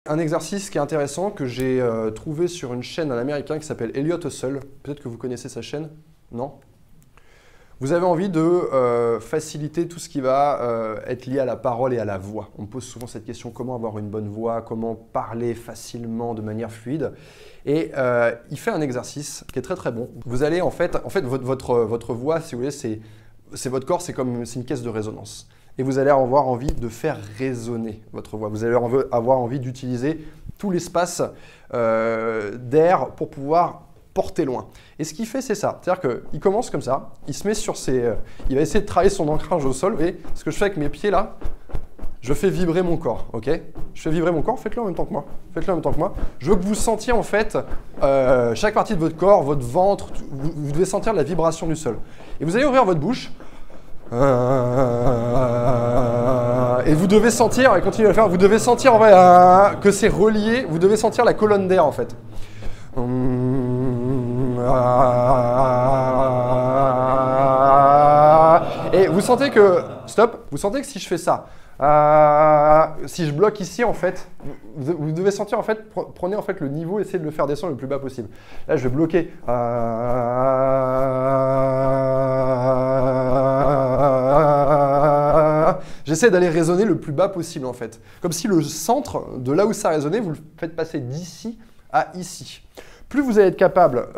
Un exercice qui est intéressant que j'ai trouvé sur une chaîne d'un Américain qui s'appelle Elliot Hustle. Peut-être que vous connaissez sa chaîne, non? Vous avez envie de faciliter tout ce qui va être lié à la parole et à la voix. On me pose souvent cette question, comment avoir une bonne voix, comment parler facilement de manière fluide. Et il fait un exercice qui est très très bon. Vous allez en fait votre voix, si vous voulez, c'est votre corps, c'est une caisse de résonance. Et vous allez avoir envie de faire résonner votre voix. Vous allez avoir envie d'utiliser tout l'espace d'air pour pouvoir porter loin. Et ce qu'il fait, c'est ça. C'est-à-dire qu'il commence comme ça, il se met sur ses... il va essayer de travailler son ancrage au sol. Et ce que je fais avec mes pieds là, je fais vibrer mon corps, ok? Je fais vibrer mon corps, faites-le en même temps que moi. Faites-le en même temps que moi. Je veux que vous sentiez en fait chaque partie de votre corps, votre ventre, vous devez sentir la vibration du sol. Et vous allez ouvrir votre bouche. Et vous devez sentir, et continuez à le faire, vous devez sentir en vrai, que c'est relié, vous devez sentir la colonne d'air en fait. Et vous sentez que, stop, vous sentez que si je fais ça, si je bloque ici en fait, vous devez sentir en fait, prenez en fait le niveau, essayez de le faire descendre le plus bas possible. Là je vais bloquer. J'essaie d'aller résonner le plus bas possible en fait. Comme si le centre de là où ça résonnait, vous le faites passer d'ici à ici. Plus vous allez être capable,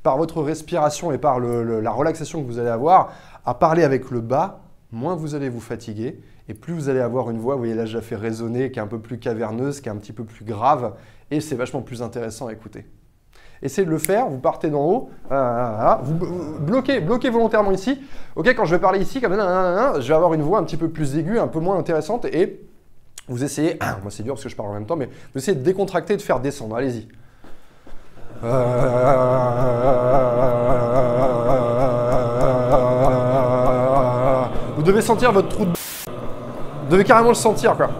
par votre respiration et par la relaxation que vous allez avoir, à parler avec le bas, moins vous allez vous fatiguer et plus vous allez avoir une voix, vous voyez là je la fais résonner, qui est un peu plus caverneuse, qui est un petit peu plus grave et c'est vachement plus intéressant à écouter. Essayez de le faire, vous partez d'en haut, vous bloquez volontairement ici. Ok, quand je vais parler ici, comme ça, je vais avoir une voix un petit peu plus aiguë, un peu moins intéressante et vous essayez, moi c'est dur parce que je parle en même temps, mais vous essayez de décontracter et de faire descendre, allez-y. Vous devez sentir votre trou de... Vous devez carrément le sentir, quoi.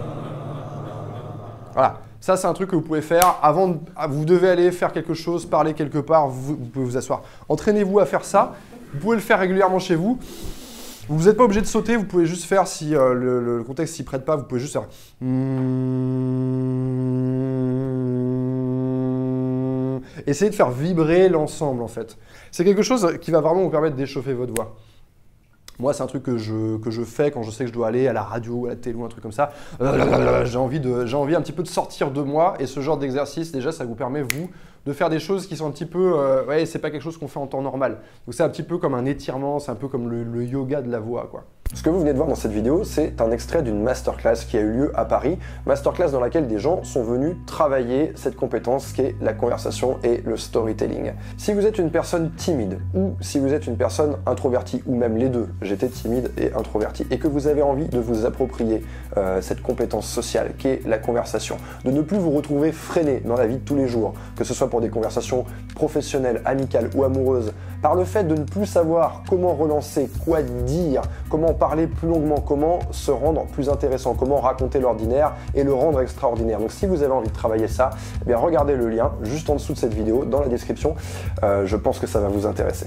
Voilà. Ça, c'est un truc que vous pouvez faire avant. Vous devez aller faire quelque chose, parler quelque part, vous pouvez vous asseoir. Entraînez-vous à faire ça. Vous pouvez le faire régulièrement chez vous. Vous n'êtes pas obligé de sauter, vous pouvez juste faire, si le contexte s'y prête pas, vous pouvez juste faire... Essayez de faire vibrer l'ensemble, en fait. C'est quelque chose qui va vraiment vous permettre d'échauffer votre voix. Moi, c'est un truc que je fais quand je sais que je dois aller à la radio, à la télé ou un truc comme ça. J'ai envie un petit peu de sortir de moi et ce genre d'exercice, déjà, ça vous permet, vous, de faire des choses qui sont un petit peu... ouais, c'est pas quelque chose qu'on fait en temps normal. Donc, c'est un petit peu comme un étirement, c'est un peu comme le yoga de la voix, quoi. Ce que vous venez de voir dans cette vidéo, c'est un extrait d'une masterclass qui a eu lieu à Paris. Masterclass dans laquelle des gens sont venus travailler cette compétence qui est la conversation et le storytelling. Si vous êtes une personne timide ou si vous êtes une personne introvertie ou même les deux, j'étais timide et introverti, et que vous avez envie de vous approprier cette compétence sociale qui est la conversation, de ne plus vous retrouver freiné dans la vie de tous les jours, que ce soit pour des conversations professionnelles, amicales ou amoureuses, par le fait de ne plus savoir comment relancer, quoi dire, comment parler plus longuement, comment se rendre plus intéressant, comment raconter l'ordinaire et le rendre extraordinaire. Donc si vous avez envie de travailler ça, eh bien regardez le lien juste en dessous de cette vidéo, dans la description, je pense que ça va vous intéresser.